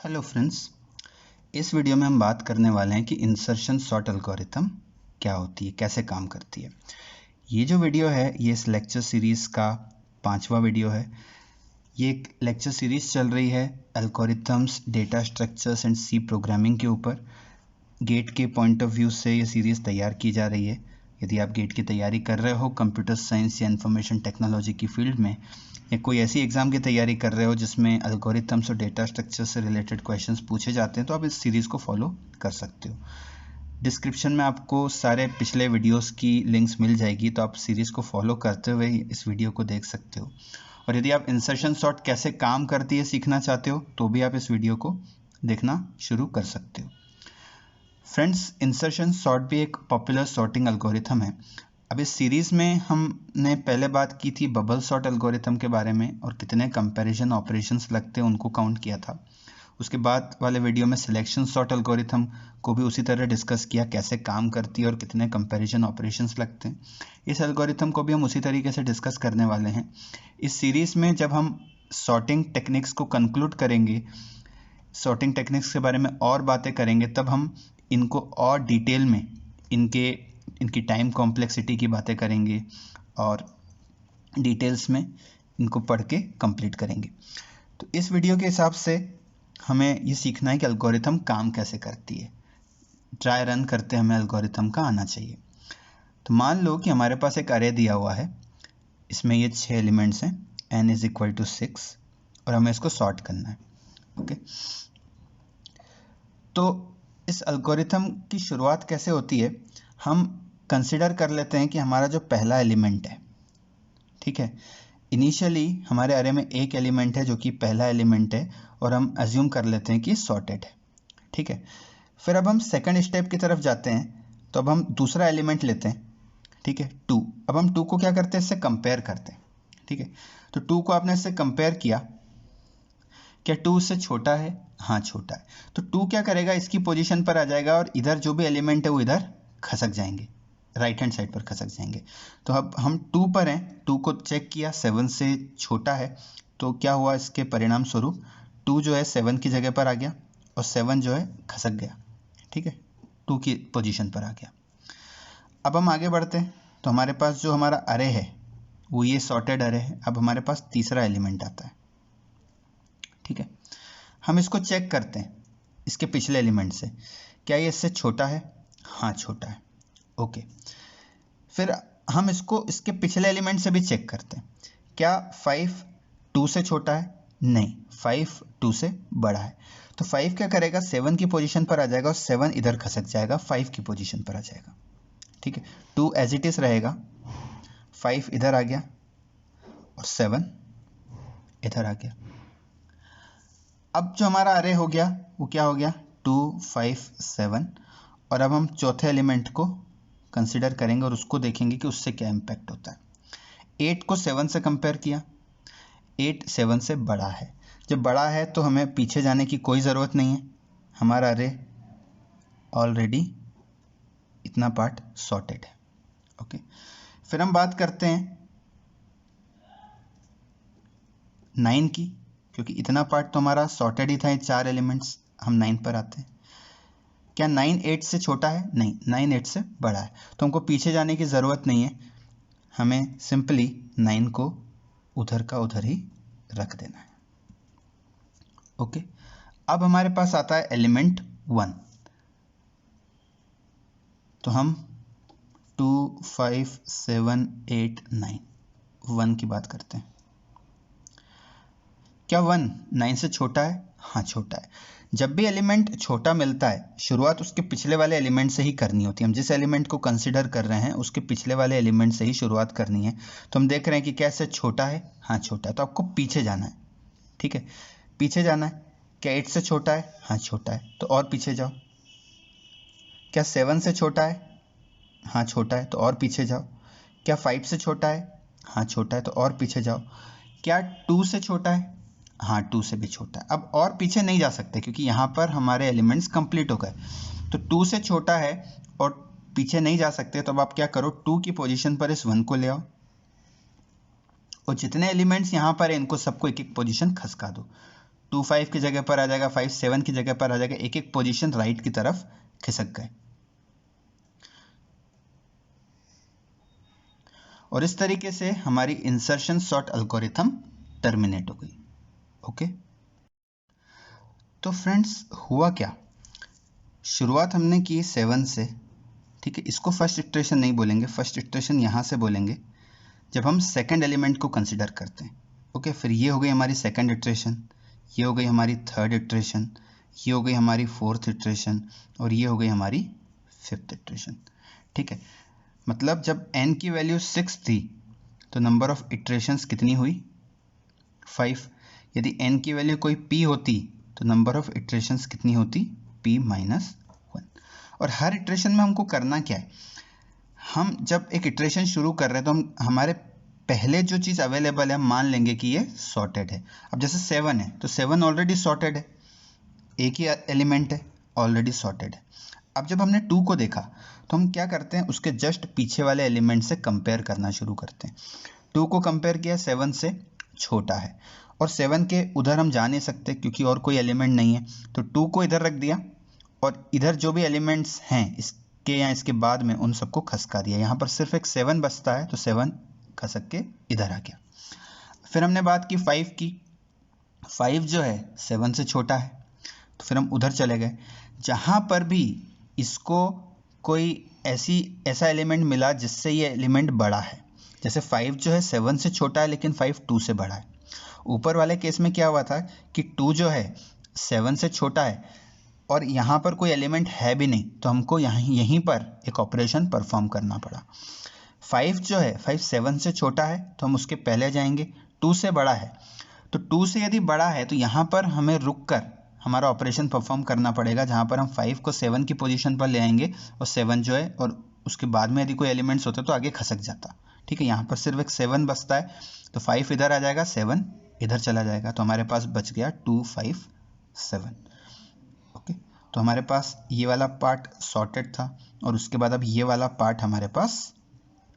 Hello friends, इस video में हम बात करने वाले हैं कि इंसर्शन सॉर्ट एल्गोरिथम क्या होती है, कैसे काम करती है। ये जो वीडियो है ये इस लेक्चर सीरीज़ का 5वां वीडियो है। ये एक लेक्चर सीरीज़ चल रही है algorithms, data structures and C programming के ऊपर। गेट के पॉइंट ऑफ व्यू से ये सीरीज़ तैयार की जा रही है। यदि आप गेट की तैयारी कर रहे हो कंप्यूटर साइंस या इंफॉर्मेशन टेक्नोलॉजी की फील्ड में, या कोई ऐसी एग्ज़ाम की तैयारी कर रहे हो जिसमें एल्गोरिथम्स और डेटा स्ट्रक्चर से रिलेटेड क्वेश्चंस पूछे जाते हैं, तो आप इस सीरीज़ को फॉलो कर सकते हो। डिस्क्रिप्शन में आपको सारे पिछले वीडियोस की लिंक्स मिल जाएगी, तो आप सीरीज़ को फॉलो करते हुए इस वीडियो को देख सकते हो। और यदि आप इंसर्शन सॉर्ट कैसे काम करती है सीखना चाहते हो, तो भी आप इस वीडियो को देखना शुरू कर सकते हो। फ्रेंड्स, इंसर्शन सॉर्ट भी एक पॉपुलर सॉर्टिंग एल्गोरिथम है। अब इस सीरीज़ में हमने पहले बात की थी बबल सॉर्ट एल्गोरिथम के बारे में और कितने कंपैरिजन ऑपरेशंस लगते हैं उनको काउंट किया था। उसके बाद वाले वीडियो में सिलेक्शन सॉर्ट एल्गोरिथम को भी उसी तरह डिस्कस किया, कैसे काम करती है और कितने कंपैरिजन ऑपरेशंस लगते हैं। इस एल्गोरिथम को भी हम उसी तरीके से डिस्कस करने वाले हैं। इस सीरीज़ में जब हम सॉर्टिंग टेक्निक्स को कंक्लूड करेंगे, सॉर्टिंग टेक्निक्स के बारे में और बातें करेंगे, तब हम इनको और डिटेल में इनकी टाइम कॉम्प्लेक्सिटी की बातें करेंगे और डिटेल्स में इनको पढ़ के कंप्लीट करेंगे। तो इस वीडियो के हिसाब से हमें ये सीखना है कि एल्गोरिथम काम कैसे करती है। ट्राई रन करते हमें एल्गोरिथम का आना चाहिए। तो मान लो कि हमारे पास एक अरे दिया हुआ है, इसमें ये 6 एलिमेंट्स हैं, n = 6, और हमें इसको सॉर्ट करना है। ओके, तो इस एल्गोरिथम की शुरुआत कैसे होती है, हम कंसिडर कर लेते हैं कि हमारा जो पहला एलिमेंट है, ठीक है, इनिशियली हमारे अरे में एक एलिमेंट है जो कि पहला एलिमेंट है, और हम अज्यूम कर लेते हैं कि सॉर्टेड है। ठीक है, फिर अब हम सेकंड स्टेप की तरफ जाते हैं, तो अब हम दूसरा एलिमेंट लेते हैं, ठीक है, 2। अब हम 2 को क्या करते हैं, इससे कंपेयर करते हैं। ठीक है, तो 2 को आपने इससे कंपेयर किया, क्या 2 उससे छोटा है? हाँ, छोटा है। तो 2 क्या करेगा, इसकी पोजीशन पर आ जाएगा और इधर जो भी एलिमेंट है वो इधर खसक जाएंगे, राइट हैंड साइड पर खसक जाएंगे। तो अब हम 2 पर हैं, 2 को चेक किया, 7 से छोटा है, तो क्या हुआ, इसके परिणाम स्वरूप 2 जो है 7 की जगह पर आ गया और 7 जो है खसक गया। ठीक है, 2 की पोजीशन पर आ गया। अब हम आगे बढ़ते हैं, तो हमारे पास जो हमारा अरे है वो ये सॉर्टेड अरे है। अब हमारे पास तीसरा एलिमेंट आता है। ठीक है, हम इसको चेक करते हैं इसके पिछले एलिमेंट से, क्या ये इससे छोटा है? हाँ, छोटा है। ओके, फिर हम इसको इसके पिछले एलिमेंट से भी चेक करते हैं, क्या 5 2 से छोटा है? नहीं, 5 2 से बड़ा है। तो 5 क्या करेगा, 7 की पोजीशन पर आ जाएगा और 7 इधर खसक जाएगा, 5 की पोजीशन पर आ जाएगा। ठीक है, 2 एज इट इज रहेगा, 5 इधर आ गया और 7 इधर आ गया। अब जो हमारा अरे हो गया वो क्या हो गया, 2 5 7। और अब हम चौथे एलिमेंट को कंसिडर करेंगे और उसको देखेंगे कि उससे क्या इम्पैक्ट होता है। 8 को 7 से कंपेयर किया, 8 7 से बड़ा है। जब बड़ा है तो हमें पीछे जाने की कोई ज़रूरत नहीं है, हमारा अरे ऑलरेडी इतना पार्ट सॉर्टेड है। ओके, फिर हम बात करते हैं 9 की, क्योंकि इतना पार्ट तो हमारा सॉर्टेड ही था, ये 4 एलिमेंट्स। हम 9 पर आते हैं, क्या 9 8 से छोटा है? नहीं, 9 8 से बड़ा है। तो हमको पीछे जाने की ज़रूरत नहीं है, हमें सिंपली 9 को उधर का उधर ही रख देना है। ओके, अब हमारे पास आता है एलिमेंट 1। तो हम 2 5 7 8 9 1 की बात करते हैं। क्या 1 9 से छोटा है? हाँ, छोटा है। जब भी एलिमेंट छोटा मिलता है, शुरुआत उसके पिछले वाले एलिमेंट से ही करनी होती है। हम जिस एलिमेंट को कंसिडर कर रहे हैं उसके पिछले वाले एलिमेंट से ही शुरुआत करनी है। तो हम देख रहे हैं कि कैसे छोटा है? हाँ, छोटा है। तो आपको पीछे जाना है। ठीक है, पीछे जाना है। क्या 8 से छोटा है? हाँ, छोटा है। तो और पीछे जाओ। क्या 7 से छोटा है? हाँ, छोटा है। तो और पीछे जाओ। क्या 5 से छोटा है? हाँ, छोटा है। तो और पीछे जाओ। क्या 2 से छोटा है? हाँ, 2 से भी छोटा है। अब और पीछे नहीं जा सकते क्योंकि यहाँ पर हमारे एलिमेंट्स कंप्लीट हो गए। तो 2 से छोटा है और पीछे नहीं जा सकते, तो अब आप क्या करो, 2 की पोजीशन पर इस 1 को ले आओ और जितने एलिमेंट्स यहाँ पर हैं इनको सबको एक एक पोजीशन खसका दो। 2 5 की जगह पर आ जाएगा, 5 7 की जगह पर आ जाएगा, एक एक पोजीशन राइट की तरफ खिसक गए। और इस तरीके से हमारी इंसर्शन सॉर्ट एल्गोरिथम टर्मिनेट हो गई। ओके, तो फ्रेंड्स हुआ क्या, शुरुआत हमने की 7 से, ठीक है। इसको फर्स्ट इटरेशन नहीं बोलेंगे, फर्स्ट इटरेशन यहाँ से बोलेंगे जब हम सेकंड एलिमेंट को कंसिडर करते हैं। ओके, फिर ये हो गई हमारी सेकंड इटरेशन, ये हो गई हमारी थर्ड इटरेशन, ये हो गई हमारी फोर्थ इटरेशन, और ये हो गई हमारी फिफ्थ इटरेशन, ठीक है। मतलब जब n की वैल्यू 6 थी तो नंबर ऑफ इटरेशंस कितनी हुई, 5। यदि n की वैल्यू कोई p होती तो नंबर ऑफ इटरेशंस कितनी होती, p माइनस 1। और हर इटरेशन में हमको करना क्या है, हम जब एक इटरेशन शुरू कर रहे हैं तो हम हमारे पहले जो चीज़ अवेलेबल है हम मान लेंगे कि ये सॉर्टेड है। अब जैसे 7 है तो 7 ऑलरेडी सॉर्टेड है, एक ही एलिमेंट है, ऑलरेडी सॉर्टेड है। अब जब हमने 2 को देखा तो हम क्या करते हैं, उसके जस्ट पीछे वाले एलिमेंट से कंपेयर करना शुरू करते हैं। 2 को कंपेयर किया, 7 से छोटा है, और 7 के उधर हम जा नहीं सकते क्योंकि और कोई एलिमेंट नहीं है, तो 2 को इधर रख दिया और इधर जो भी एलिमेंट्स हैं इसके या इसके बाद में उन सबको खसका दिया। यहाँ पर सिर्फ एक 7 बचता है तो 7 खसक के इधर आ गया। फिर हमने बात की 5 की, 5 जो है 7 से छोटा है, तो फिर हम उधर चले गए जहाँ पर भी इसको कोई ऐसा एलिमेंट मिला जिससे ये एलिमेंट बड़ा है। जैसे 5 जो है 7 से छोटा है लेकिन 5 2 से बड़ा है। ऊपर वाले केस में क्या हुआ था कि 2 जो है 7 से छोटा है और यहाँ पर कोई एलिमेंट है भी नहीं, तो हमको यहीं पर एक ऑपरेशन परफॉर्म करना पड़ा। 5 जो है 5 7 से छोटा है तो हम उसके पहले जाएंगे, 2 से बड़ा है तो 2 से यदि बड़ा है तो यहाँ पर हमें रुक कर हमारा ऑपरेशन परफॉर्म करना पड़ेगा, जहाँ पर हम 5 को 7 की पोजीशन पर ले आएंगे और 7 जो है, और उसके बाद में यदि कोई एलिमेंट्स होते तो आगे खसक जाता, ठीक है। यहाँ पर सिर्फ एक 7 बचता है तो 5 इधर आ जाएगा, 7 इधर चला जाएगा, तो हमारे पास बच गया 2 5 7। ओके, तो हमारे पास ये वाला पार्ट सॉर्टेड था और उसके बाद अब ये वाला पार्ट हमारे पास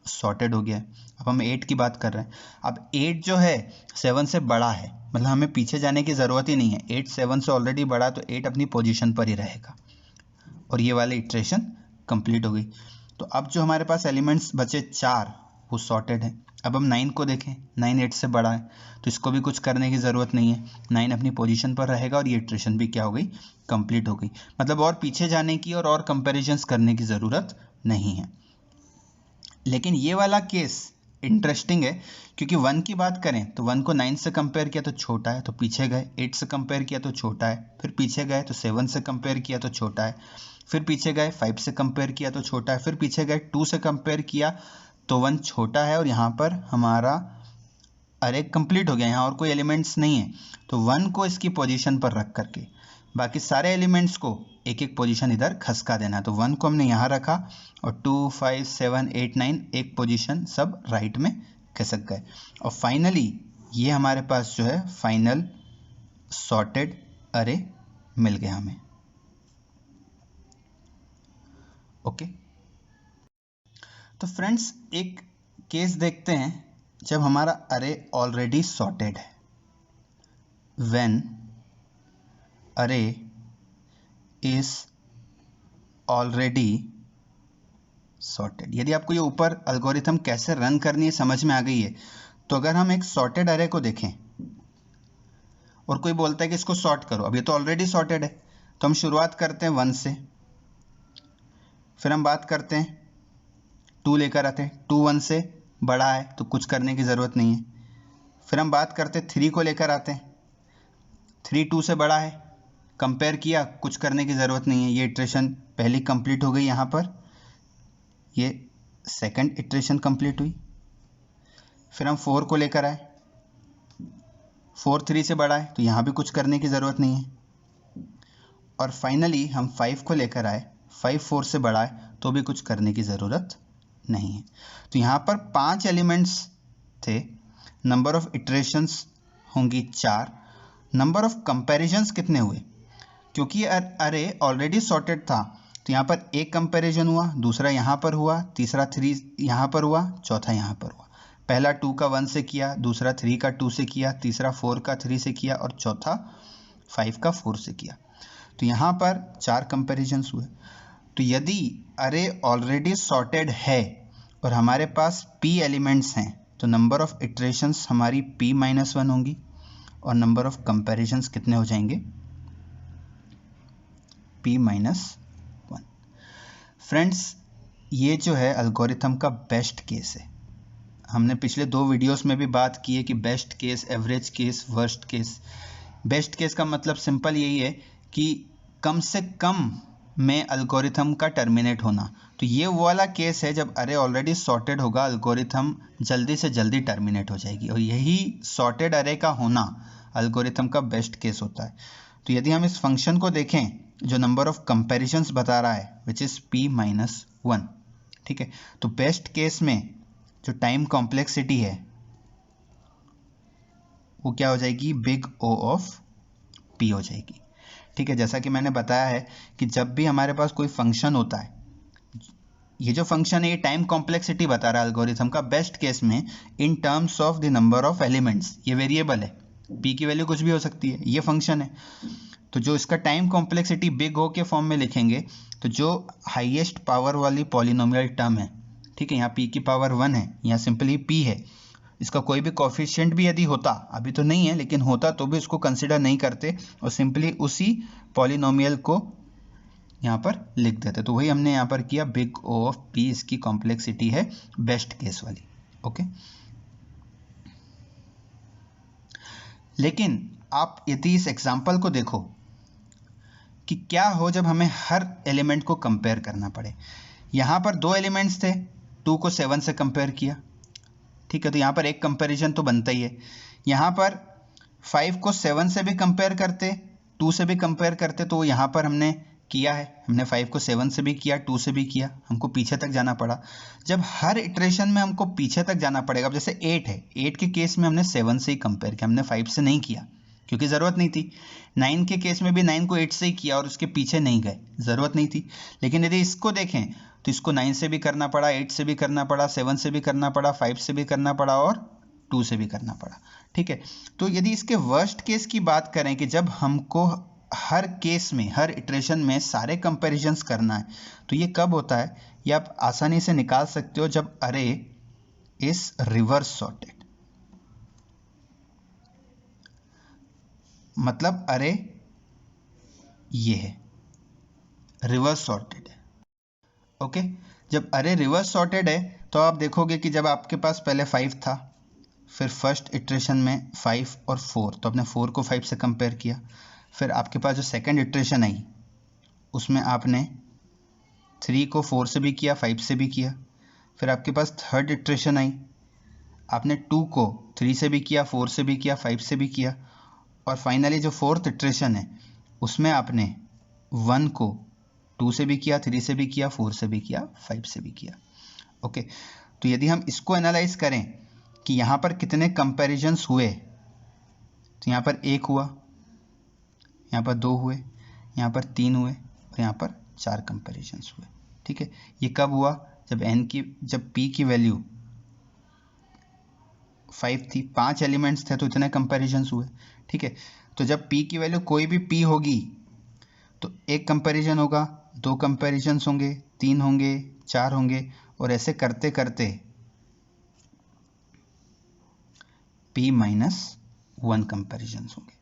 सॉर्टेड हो गया है। अब हम 8 की बात कर रहे हैं। अब 8 जो है 7 से बड़ा है, मतलब हमें पीछे जाने की ज़रूरत ही नहीं है, 8 7 से ऑलरेडी बड़ा, तो 8 अपनी पोजीशन पर ही रहेगा और ये वाली इटरेशन कंप्लीट हो गई। तो अब जो हमारे पास एलिमेंट्स बचे 4 वो सॉर्टेड है। अब हम 9 को देखें, 9 8 से बड़ा है तो इसको भी कुछ करने की ज़रूरत नहीं है, 9 अपनी पोजीशन पर रहेगा और ये इटरेशन भी क्या हो गई, कंप्लीट हो गई। मतलब और पीछे जाने की और कंपेरिजन्स करने की ज़रूरत नहीं है। लेकिन ये वाला केस इंटरेस्टिंग है क्योंकि 1 की बात करें तो 1 को 9 से कंपेयर किया तो छोटा है तो पीछे गए, 8 से कंपेयर किया तो छोटा है, फिर पीछे गए तो 7 से कंपेयर किया तो छोटा है, फिर पीछे गए 5 से कंपेयर किया तो छोटा है, फिर पीछे गए 2 से कंपेयर किया तो 1 छोटा है, और यहाँ पर हमारा अरे कंप्लीट हो गया, यहाँ और कोई एलिमेंट्स नहीं है, तो 1 को इसकी पोजीशन पर रख करके बाकी सारे एलिमेंट्स को एक एक पोजीशन इधर खसका देना। तो 1 को हमने यहाँ रखा और 2 5 7 8 9 एक पोजीशन सब राइट में खसक गए, और फाइनली ये हमारे पास जो है फाइनल सॉर्टेड अरे मिल गया हमें। ओके, तो फ्रेंड्स एक केस देखते हैं जब हमारा अरे ऑलरेडी सॉर्टेड है। व्हेन अरे इज ऑलरेडी सॉर्टेड। यदि आपको ये ऊपर एल्गोरिथम कैसे रन करनी है समझ में आ गई है, तो अगर हम एक सॉर्टेड अरे को देखें और कोई बोलता है कि इसको सॉर्ट करो, अब ये तो ऑलरेडी सॉर्टेड है, तो हम शुरुआत करते हैं 1 से, फिर हम बात करते हैं 2 लेकर आते हैं, 2 1 से बड़ा है तो कुछ करने की ज़रूरत नहीं है, फिर हम बात करते हैं 3 को लेकर आते हैं, 3 2 से बड़ा है, कंपेयर किया, कुछ करने की ज़रूरत नहीं है, ये इटरेशन पहली कंप्लीट हो गई, यहाँ पर ये सेकंड इटरेशन कंप्लीट हुई। फिर हम 4 को लेकर आए, 4 3 से बड़ा है तो यहाँ भी कुछ करने की ज़रूरत नहीं है, और फाइनली हम 5 को लेकर आए, 5 4 से बड़ा है तो भी कुछ करने की ज़रूरत नहीं है। तो यहाँ पर 5 एलिमेंट्स थे, नंबर ऑफ इटरेशंस होंगी 4, नंबर ऑफ कंपैरिजंस कितने हुए, क्योंकि अरे ऑलरेडी सॉर्टेड था तो यहाँ पर एक कंपैरिजन हुआ, दूसरा यहाँ पर हुआ, तीसरा 3 यहाँ पर हुआ, चौथा यहाँ पर हुआ। पहला 2 का 1 से किया, दूसरा 3 का 2 से किया, तीसरा 4 का 3 से किया और चौथा 5 का 4 से किया, तो यहाँ पर 4 कंपैरिजन्स हुए। तो यदि अरे ऑलरेडी सॉर्टेड है और हमारे पास p एलिमेंट्स हैं तो नंबर ऑफ इटरेशंस हमारी p-1 होंगी और नंबर ऑफ कंपैरिजन्स कितने हो जाएंगे, p-1। फ्रेंड्स, ये जो है एल्गोरिथम का बेस्ट केस है। हमने पिछले 2 वीडियोस में भी बात की है कि best case, average case, worst case. Best case का मतलब सिंपल यही है कि कम से कम में एल्गोरिथम का टर्मिनेट होना। तो ये वो वाला केस है जब अरे ऑलरेडी सॉर्टेड होगा, एल्गोरिथम जल्दी से जल्दी टर्मिनेट हो जाएगी, और यही सॉर्टेड अरे का होना एल्गोरिथम का बेस्ट केस होता है। तो यदि हम इस फंक्शन को देखें जो नंबर ऑफ कंपैरिजन्स बता रहा है विच इज p-1, ठीक है, तो बेस्ट केस में जो टाइम कॉम्प्लेक्सिटी है वो क्या हो जाएगी, बिग O ऑफ P हो जाएगी। ठीक है, जैसा कि मैंने बताया है कि जब भी हमारे पास कोई फंक्शन होता है, ये जो फंक्शन है ये टाइम कॉम्प्लेक्सिटी बता रहा है एल्गोरिथम का, बेस्ट केस में in terms of the number of elements. ये वेरिएबल है, p की वैल्यू कुछ भी हो सकती है, ये फंक्शन है। तो जो इसका टाइम कॉम्प्लेक्सिटी बिग O के फॉर्म में लिखेंगे, तो जो हाईएस्ट पावर वाली पॉलिनोमियल टर्म है, ठीक है, यहाँ p की पावर 1 है, यहाँ सिंपली p है, इसका कोई भी कोफिशिएंट भी यदि होता, अभी तो नहीं है लेकिन होता तो भी उसको कंसिडर नहीं करते और सिंपली उसी पॉलिनोमियल को यहाँ पर लिख देते। तो वही हमने यहाँ पर किया, बिग O ऑफ P इसकी कॉम्प्लेक्सिटी है बेस्ट केस वाली। ओके, लेकिन आप यदि इस एग्जाम्पल को देखो कि क्या हो जब हमें हर एलिमेंट को कंपेयर करना पड़े। यहाँ पर 2 एलिमेंट्स थे, 2 को 7 से कंपेयर किया, ठीक है, तो यहाँ पर एक कंपैरिजन तो बनता ही है। यहाँ पर 5 को 7 से भी कंपेयर करते, 2 से भी कंपेयर करते, तो यहाँ पर हमने किया है, हमने 5 को 7 से भी किया, 2 से भी किया, हमको पीछे तक जाना पड़ा। जब हर इटरेशन में हमको पीछे तक जाना पड़ेगा, अब जैसे 8 है, 8 के केस में हमने 7 से ही कंपेयर किया, हमने 5 से नहीं किया क्योंकि ज़रूरत नहीं थी। 9 के केस में भी 9 को 8 से ही किया और उसके पीछे नहीं गए, ज़रूरत नहीं थी। लेकिन यदि इसको देखें तो इसको 9 से भी करना पड़ा, 8 से भी करना पड़ा, 7 से भी करना पड़ा, 5 से भी करना पड़ा और 2 से भी करना पड़ा। ठीक है, तो यदि इसके वर्स्ट केस की बात करें कि जब हमको हर केस में, हर इटरेशन में सारे कंपैरिजंस करना है, तो ये कब होता है, ये आप आसानी से निकाल सकते हो जब अरे इज रिवर्स सॉर्टेड। मतलब अरे ये है, रिवर्स सॉर्टेड है। ओके, जब अरे रिवर्स सॉर्टेड है तो आप देखोगे कि जब आपके पास पहले 5 था, फिर फर्स्ट इटरेशन में 5 और 4, तो आपने 4 को 5 से कंपेयर किया। फिर आपके पास जो सेकंड इटरेशन आई उसमें आपने 3 को 4 से भी किया, 5 से भी किया। फिर आपके पास थर्ड इटरेशन आई, आपने 2 को 3 से भी किया, 4 से भी किया, 5 से भी किया। और फाइनली जो फोर्थ इटरेशन है उसमें आपने 1 को 2 से भी किया, 3 से भी किया, 4 से भी किया, 5 से भी किया। ओके, तो यदि हम इसको एनालाइज करें कि यहाँ पर कितने कंपैरिजंस हुए, तो यहाँ पर 1 हुआ, यहाँ पर 2 हुए, यहाँ पर 3 हुए और यहाँ पर 4 कंपैरिजंस हुए। ठीक है, ये कब हुआ, जब p की वैल्यू 5 थी, 5 एलिमेंट्स थे तो इतने कंपैरिजंस हुए। ठीक है, तो जब p की वैल्यू कोई भी p होगी तो एक कंपैरिजन होगा, 2 कंपैरिजंस होंगे, 3 होंगे, 4 होंगे और ऐसे करते करते p-1 कंपैरिजंस होंगे।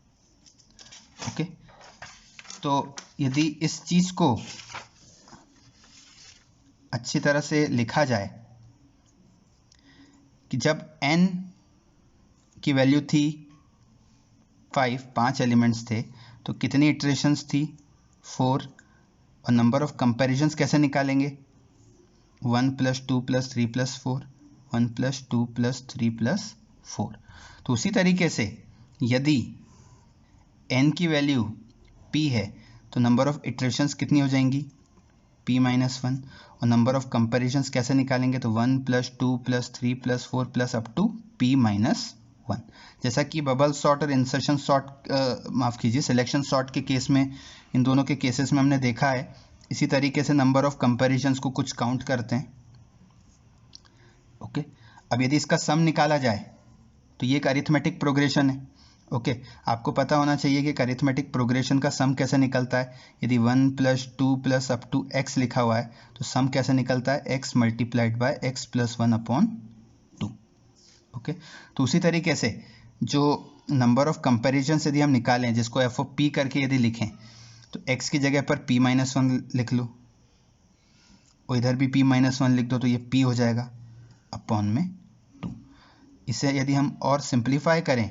ओके, तो यदि इस चीज को अच्छी तरह से लिखा जाए कि जब n की वैल्यू थी 5 एलिमेंट्स थे तो कितनी इटरेशंस थी, 4, और नंबर ऑफ कंपैरिजंस कैसे निकालेंगे, 1 + 2 + 3 + 4, 1 + 2 + 3 + 4। तो उसी तरीके से यदि n की वैल्यू p है तो नंबर ऑफ इटरेशंस कितनी हो जाएंगी, p-1, और नंबर ऑफ कंपैरिजंस कैसे निकालेंगे, तो 1 + 2 + 3 + 4 + अप टू p-1। जैसा कि बबल सॉर्ट और इंसर्शन सॉर्ट, माफ़ कीजिए, सिलेक्शन सॉर्ट के केस में, इन दोनों के केसेस में हमने देखा है, इसी तरीके से नंबर ऑफ कंपैरिजंस को कुछ काउंट करते हैं। ओके, अब यदि इसका सम निकाला जाए तो ये एक अरिथमेटिक प्रोग्रेशन है। ओके आपको पता होना चाहिए कि अरिथमेटिक प्रोग्रेशन का सम कैसे निकलता है। यदि 1 + 2 + अप टू x लिखा हुआ है तो सम कैसे निकलता है, x multiplied by x + 1/2। Okay तो उसी तरीके से जो नंबर ऑफ कंपेरिजन यदि हम निकालें, जिसको एफ ऑफ पी करके यदि लिखें, तो x की जगह पर p-1 लिख लो और इधर भी p-1 लिख दो, तो ये p हो जाएगा अपॉन में 2। इसे यदि हम और सिंप्लीफाई करें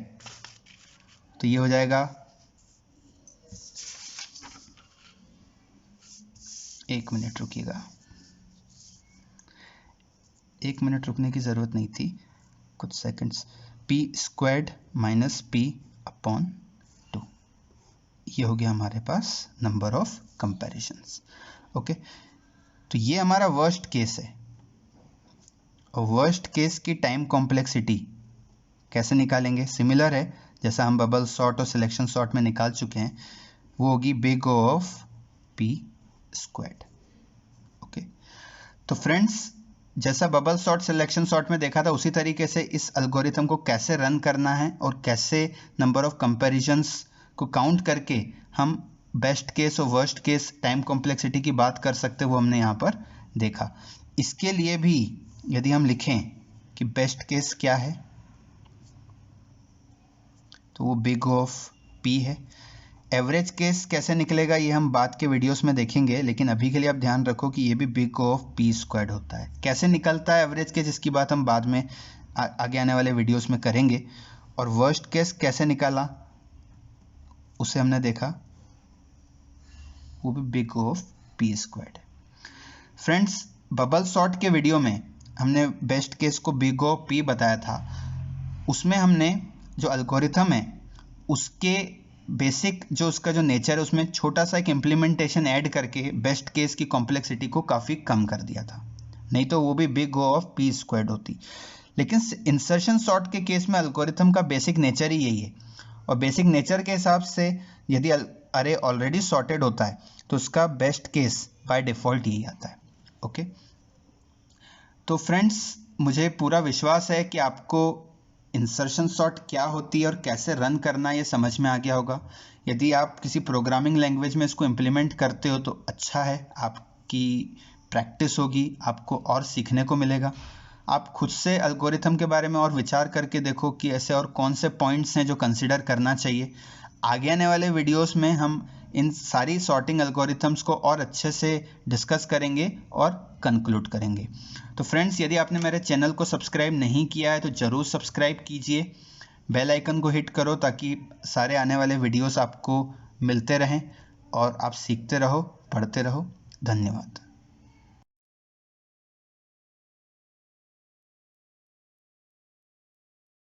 तो ये हो जाएगा, एक मिनट रुकिएगा, 1 मिनट रुकने की ज़रूरत नहीं थी, कुछ सेकंड्स। p² - p/2, ये हो गया हमारे पास नंबर ऑफ कंपैरिजंस। ओके तो ये हमारा वर्स्ट केस है, और वर्स्ट केस की टाइम कॉम्प्लेक्सिटी कैसे निकालेंगे, सिमिलर है जैसा हम बबल सॉर्ट और सिलेक्शन सॉर्ट में निकाल चुके हैं, वो होगी big O of p²। Okay तो फ्रेंड्स, जैसा बबल सॉर्ट सिलेक्शन सॉर्ट में देखा था, उसी तरीके से इस एल्गोरिथम को कैसे रन करना है और कैसे नंबर ऑफ कंपैरिजंस को काउंट करके हम बेस्ट केस और वर्स्ट केस टाइम कॉम्प्लेक्सिटी की बात कर सकते हैं, वो हमने यहाँ पर देखा। इसके लिए भी यदि हम लिखें कि बेस्ट केस क्या है, तो वो बिग O ऑफ p है। एवरेज केस कैसे निकलेगा ये हम बाद के वीडियोस में देखेंगे, लेकिन अभी के लिए आप ध्यान रखो कि ये भी बिग O ऑफ p² होता है। कैसे निकलता है एवरेज केस, इसकी बात हम बाद में आगे आने वाले वीडियोस में करेंगे। और वर्स्ट केस कैसे निकाला उसे हमने देखा, वो भी big O of p²। Friends, bubble sort के वीडियो में हमने बेस्ट केस को बिग O ऑफ p बताया था। उसमें हमने जो एल्गोरिथम है उसके बेसिक जो उसका जो नेचर है, उसमें छोटा सा एक इम्प्लीमेंटेशन ऐड करके बेस्ट केस की कॉम्प्लेक्सिटी को काफ़ी कम कर दिया था, नहीं तो वो भी बिग O ऑफ p² होती। लेकिन इंसर्शन सॉर्ट के केस में एल्गोरिथम का बेसिक नेचर ही यही है, और बेसिक नेचर के हिसाब से यदि अरे ऑलरेडी सॉर्टेड होता है तो उसका बेस्ट केस बाय डिफ़ॉल्ट यही आता है। ओके तो फ्रेंड्स, मुझे पूरा विश्वास है कि आपको इंसर्शन सॉर्ट क्या होती है और कैसे रन करना है ये समझ में आ गया होगा। यदि आप किसी प्रोग्रामिंग लैंग्वेज में इसको इम्प्लीमेंट करते हो तो अच्छा है, आपकी प्रैक्टिस होगी, आपको और सीखने को मिलेगा। आप खुद से एल्गोरिथम के बारे में और विचार करके देखो कि ऐसे और कौन से पॉइंट्स हैं जो कंसिडर करना चाहिए। आगे आने वाले वीडियोस में हम इन सारी सॉर्टिंग एल्गोरिथम्स को और अच्छे से डिस्कस करेंगे और कंक्लूड करेंगे। तो फ्रेंड्स, यदि आपने मेरे चैनल को सब्सक्राइब नहीं किया है तो ज़रूर सब्सक्राइब कीजिए, बेल आइकन को हिट करो ताकि सारे आने वाले वीडियोस आपको मिलते रहें और आप सीखते रहो, पढ़ते रहो। धन्यवाद।